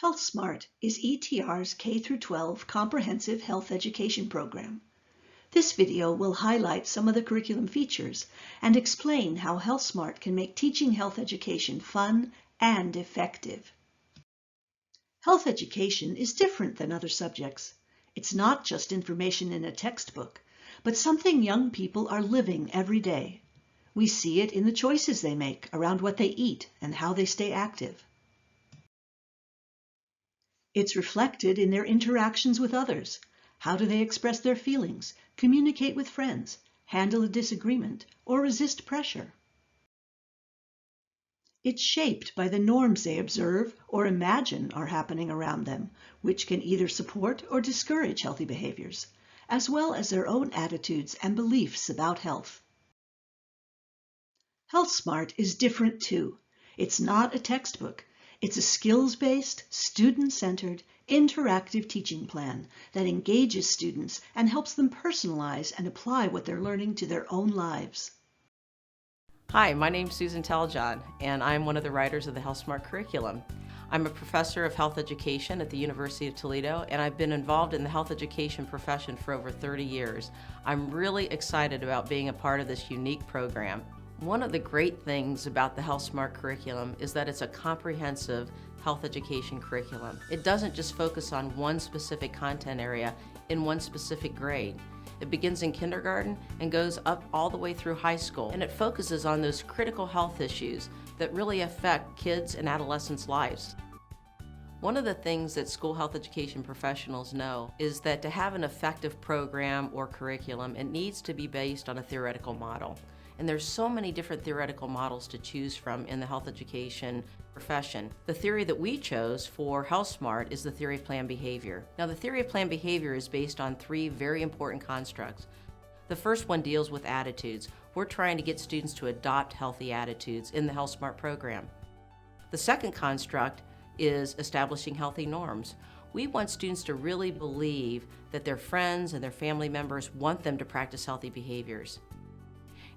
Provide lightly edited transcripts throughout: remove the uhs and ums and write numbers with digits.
HealthSmart is ETR's K-12 comprehensive health education program. This video will highlight some of the curriculum features and explain how HealthSmart can make teaching health education fun and effective. Health education is different than other subjects. It's not just information in a textbook, but something young people are living every day. We see it in the choices they make around what they eat and how they stay active. It's reflected in their interactions with others. How do they express their feelings, communicate with friends, handle a disagreement, or resist pressure? It's shaped by the norms they observe or imagine are happening around them, which can either support or discourage healthy behaviors, as well as their own attitudes and beliefs about health. HealthSmart is different too. It's not a textbook. It's a skills-based, student-centered, interactive teaching plan that engages students and helps them personalize and apply what they're learning to their own lives. Hi, my name's Susan Teljohn, and I'm one of the writers of the HealthSmart Curriculum. I'm a professor of health education at the University of Toledo, and I've been involved in the health education profession for over 30 years. I'm really excited about being a part of this unique program. One of the great things about the HealthSmart Curriculum is that it's a comprehensive health education curriculum. It doesn't just focus on one specific content area in one specific grade. It begins in kindergarten and goes up all the way through high school, and it focuses on those critical health issues that really affect kids and adolescents' lives. One of the things that school health education professionals know is that to have an effective program or curriculum, it needs to be based on a theoretical model. And there's so many different theoretical models to choose from in the health education profession. The theory that we chose for HealthSmart is the theory of planned behavior. Now, the theory of planned behavior is based on three very important constructs. The first one deals with attitudes. We're trying to get students to adopt healthy attitudes in the HealthSmart program. The second construct is establishing healthy norms. We want students to really believe that their friends and their family members want them to practice healthy behaviors.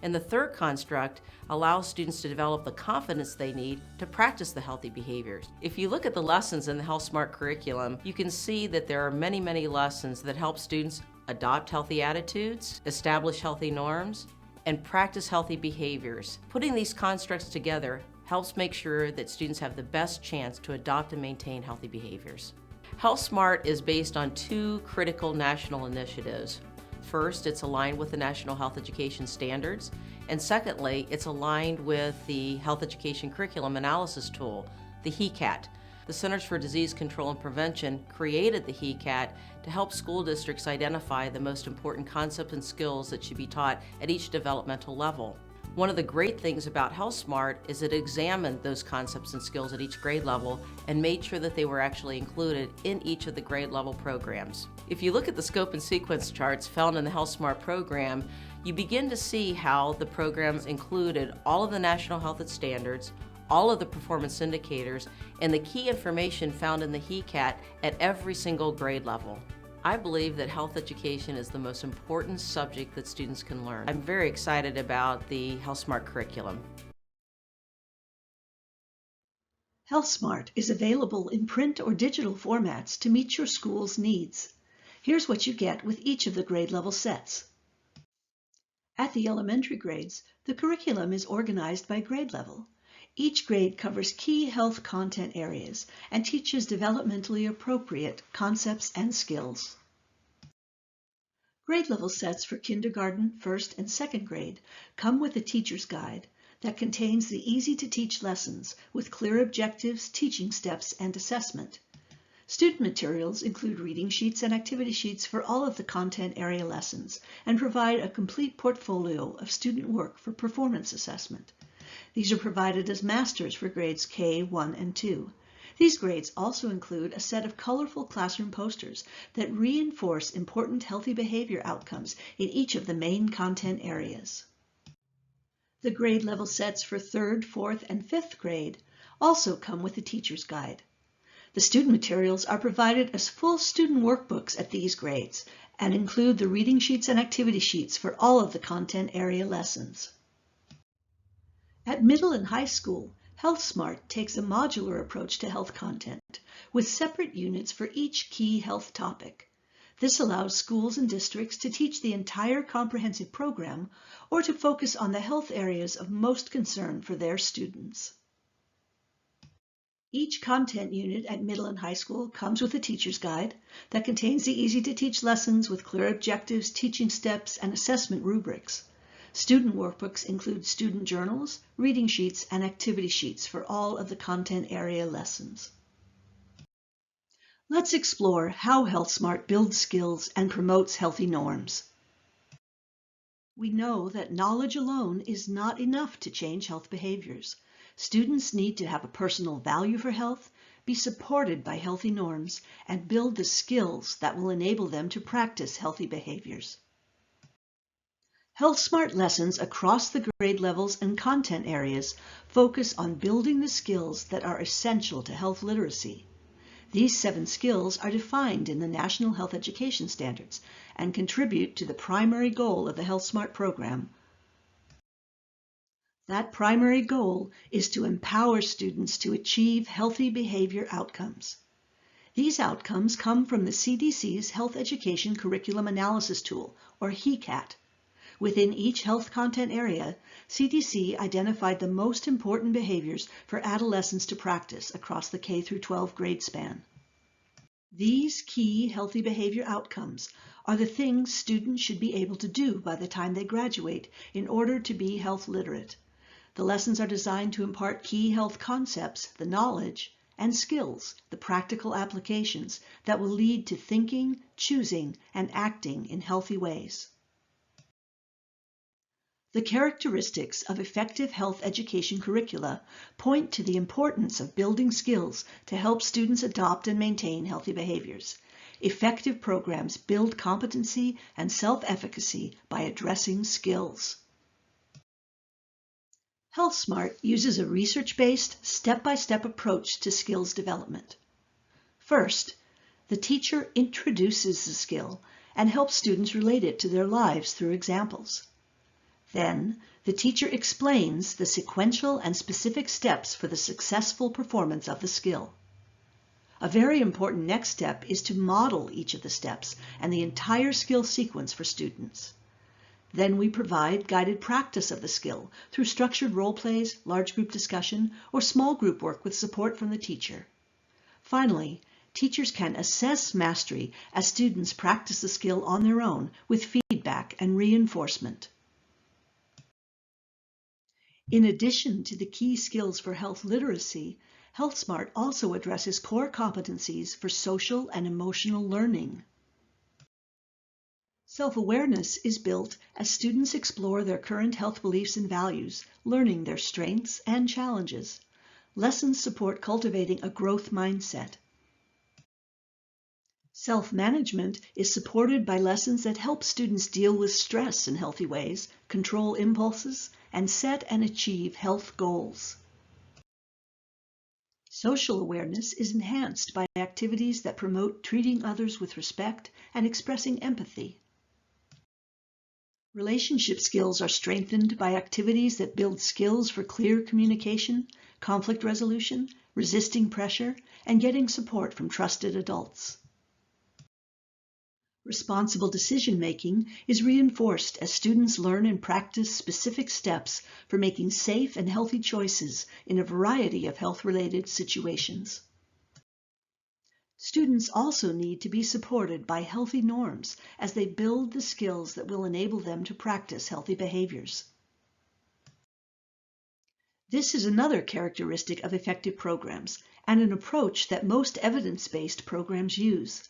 And the third construct allows students to develop the confidence they need to practice the healthy behaviors. If you look at the lessons in the HealthSmart curriculum, you can see that there are many, many lessons that help students adopt healthy attitudes, establish healthy norms, and practice healthy behaviors. Putting these constructs together helps make sure that students have the best chance to adopt and maintain healthy behaviors. HealthSmart is based on two critical national initiatives. First, it's aligned with the National Health Education Standards, and secondly, it's aligned with the Health Education Curriculum Analysis Tool, the HECAT. The Centers for Disease Control and Prevention created the HECAT to help school districts identify the most important concepts and skills that should be taught at each developmental level. One of the great things about HealthSmart is it examined those concepts and skills at each grade level and made sure that they were actually included in each of the grade level programs. If you look at the scope and sequence charts found in the HealthSmart program, you begin to see how the programs included all of the National Health Standards, all of the performance indicators, and the key information found in the HECAT at every single grade level. I believe that health education is the most important subject that students can learn. I'm very excited about the HealthSmart curriculum. HealthSmart is available in print or digital formats to meet your school's needs. Here's what you get with each of the grade level sets. At the elementary grades, the curriculum is organized by grade level. Each grade covers key health content areas and teaches developmentally appropriate concepts and skills. Grade level sets for kindergarten, first, and second grade come with a teacher's guide that contains the easy-to-teach lessons with clear objectives, teaching steps, and assessment. Student materials include reading sheets and activity sheets for all of the content area lessons and provide a complete portfolio of student work for performance assessment. These are provided as masters for grades K, 1, and 2. These grades also include a set of colorful classroom posters that reinforce important healthy behavior outcomes in each of the main content areas. The grade level sets for 3rd, 4th, and 5th grade also come with a teacher's guide. The student materials are provided as full student workbooks at these grades and include the reading sheets and activity sheets for all of the content area lessons. At middle and high school, HealthSmart takes a modular approach to health content with separate units for each key health topic. This allows schools and districts to teach the entire comprehensive program or to focus on the health areas of most concern for their students. Each content unit at middle and high school comes with a teacher's guide that contains the easy-to-teach lessons with clear objectives, teaching steps, and assessment rubrics. Student workbooks include student journals, reading sheets, and activity sheets for all of the content area lessons. Let's explore how HealthSmart builds skills and promotes healthy norms. We know that knowledge alone is not enough to change health behaviors. Students need to have a personal value for health, be supported by healthy norms, and build the skills that will enable them to practice healthy behaviors. HealthSmart lessons across the grade levels and content areas focus on building the skills that are essential to health literacy. These 7 skills are defined in the National Health Education Standards and contribute to the primary goal of the HealthSmart program. That primary goal is to empower students to achieve healthy behavior outcomes. These outcomes come from the CDC's Health Education Curriculum Analysis Tool, or HECAT. Within each health content area, CDC identified the most important behaviors for adolescents to practice across the K-12 grade span. These key healthy behavior outcomes are the things students should be able to do by the time they graduate in order to be health literate. The lessons are designed to impart key health concepts, the knowledge, and skills, the practical applications that will lead to thinking, choosing, and acting in healthy ways. The characteristics of effective health education curricula point to the importance of building skills to help students adopt and maintain healthy behaviors. Effective programs build competency and self-efficacy by addressing skills. HealthSmart uses a research-based, step-by-step approach to skills development. First, the teacher introduces the skill and helps students relate it to their lives through examples. Then, the teacher explains the sequential and specific steps for the successful performance of the skill. A very important next step is to model each of the steps and the entire skill sequence for students. Then we provide guided practice of the skill through structured role plays, large group discussion, or small group work with support from the teacher. Finally, teachers can assess mastery as students practice the skill on their own with feedback and reinforcement. In addition to the key skills for health literacy, HealthSmart also addresses core competencies for social and emotional learning. Self-awareness is built as students explore their current health beliefs and values, learning their strengths and challenges. Lessons support cultivating a growth mindset. Self-management is supported by lessons that help students deal with stress in healthy ways, control impulses, and set and achieve health goals. Social awareness is enhanced by activities that promote treating others with respect and expressing empathy. Relationship skills are strengthened by activities that build skills for clear communication, conflict resolution, resisting pressure, and getting support from trusted adults. Responsible decision-making is reinforced as students learn and practice specific steps for making safe and healthy choices in a variety of health-related situations. Students also need to be supported by healthy norms as they build the skills that will enable them to practice healthy behaviors. This is another characteristic of effective programs and an approach that most evidence-based programs use.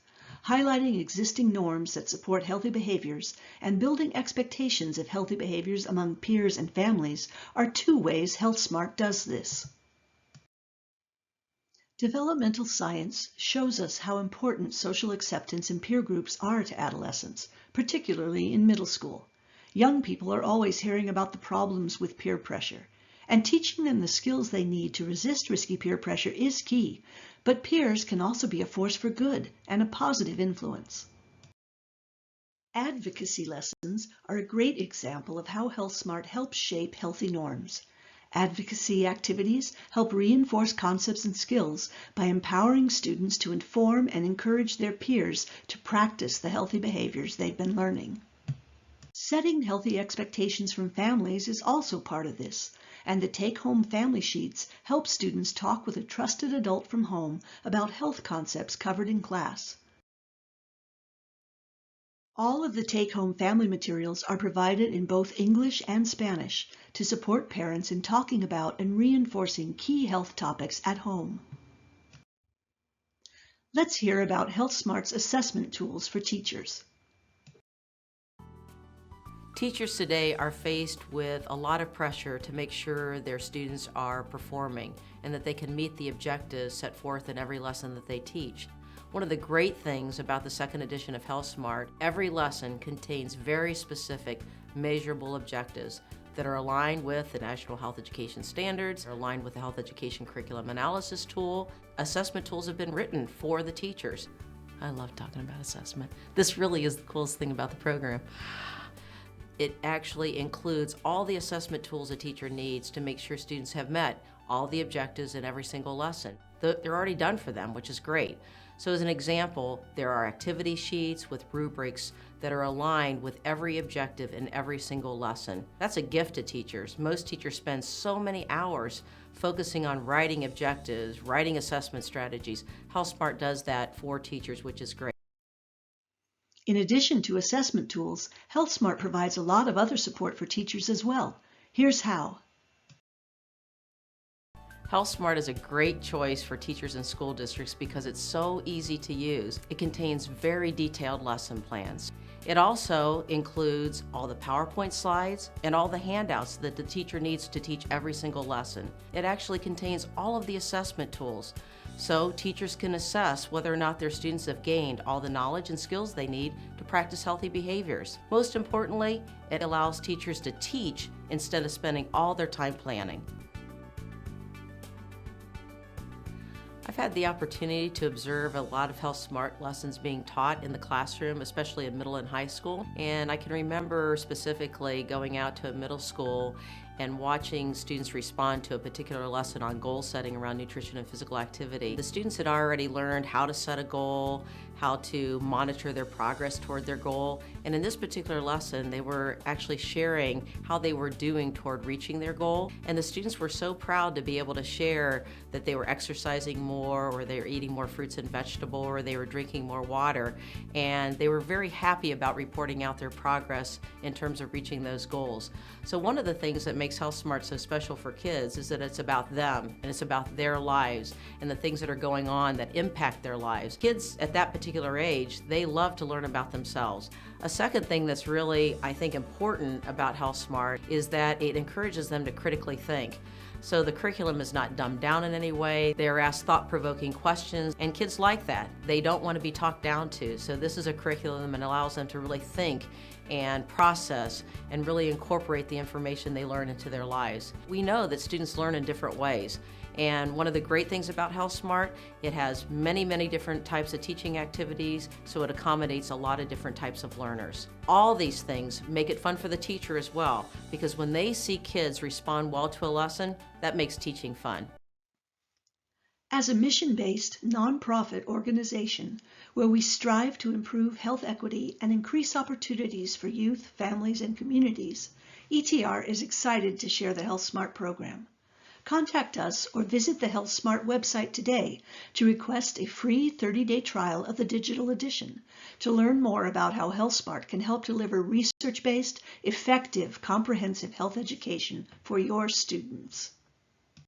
Highlighting existing norms that support healthy behaviors and building expectations of healthy behaviors among peers and families are 2 ways HealthSmart does this. Developmental science shows us how important social acceptance and peer groups are to adolescents, particularly in middle school. Young people are always hearing about the problems with peer pressure, and teaching them the skills they need to resist risky peer pressure is key, but peers can also be a force for good and a positive influence. Advocacy lessons are a great example of how HealthSmart helps shape healthy norms. Advocacy activities help reinforce concepts and skills by empowering students to inform and encourage their peers to practice the healthy behaviors they've been learning. Setting healthy expectations from families is also part of this, and the take-home family sheets help students talk with a trusted adult from home about health concepts covered in class. All of the take-home family materials are provided in both English and Spanish to support parents in talking about and reinforcing key health topics at home. Let's hear about HealthSmart's assessment tools for teachers. Teachers today are faced with a lot of pressure to make sure their students are performing and that they can meet the objectives set forth in every lesson that they teach. One of the great things about the second edition of HealthSmart, every lesson contains very specific, measurable objectives that are aligned with the National Health Education Standards, are aligned with the Health Education Curriculum Analysis tool. Assessment tools have been written for the teachers. I love talking about assessment. This really is the coolest thing about the program. It actually includes all the assessment tools a teacher needs to make sure students have met all the objectives in every single lesson. They're already done for them, which is great. So as an example, there are activity sheets with rubrics that are aligned with every objective in every single lesson. That's a gift to teachers. Most teachers spend so many hours focusing on writing objectives, writing assessment strategies. HealthSmart does that for teachers, which is great. In addition to assessment tools, HealthSmart provides a lot of other support for teachers as well. Here's how. HealthSmart is a great choice for teachers and school districts because it's so easy to use. It contains very detailed lesson plans. It also includes all the PowerPoint slides and all the handouts that the teacher needs to teach every single lesson. It actually contains all of the assessment tools, so teachers can assess whether or not their students have gained all the knowledge and skills they need to practice healthy behaviors. Most importantly, it allows teachers to teach instead of spending all their time planning. I've had the opportunity to observe a lot of HealthSmart lessons being taught in the classroom, especially in middle and high school. And I can remember specifically going out to a middle school and watching students respond to a particular lesson on goal setting around nutrition and physical activity. The students had already learned how to set a goal, how to monitor their progress toward their goal, and in this particular lesson they were actually sharing how they were doing toward reaching their goal, and the students were so proud to be able to share that they were exercising more, or they were eating more fruits and vegetables, or they were drinking more water, and they were very happy about reporting out their progress in terms of reaching those goals. So one of the things that makes HealthSmart so special for kids is that it's about them and it's about their lives and the things that are going on that impact their lives. Kids at that particular age, they love to learn about themselves. A second thing that's really, I think, important about HealthSmart is that it encourages them to critically think. So the curriculum is not dumbed down in any way. They're asked thought-provoking questions, and kids like that. They don't want to be talked down to. So this is a curriculum that allows them to really think and process and really incorporate the information they learn into their lives. We know that students learn in different ways. And one of the great things about HealthSmart, it has many, many different types of teaching activities, so it accommodates a lot of different types of learners. All these things make it fun for the teacher as well, because when they see kids respond well to a lesson, that makes teaching fun. As a mission-based, nonprofit organization where we strive to improve health equity and increase opportunities for youth, families, and communities, ETR is excited to share the HealthSmart program. Contact us or visit the HealthSmart website today to request a free 30-day trial of the digital edition to learn more about how HealthSmart can help deliver research-based, effective, comprehensive health education for your students.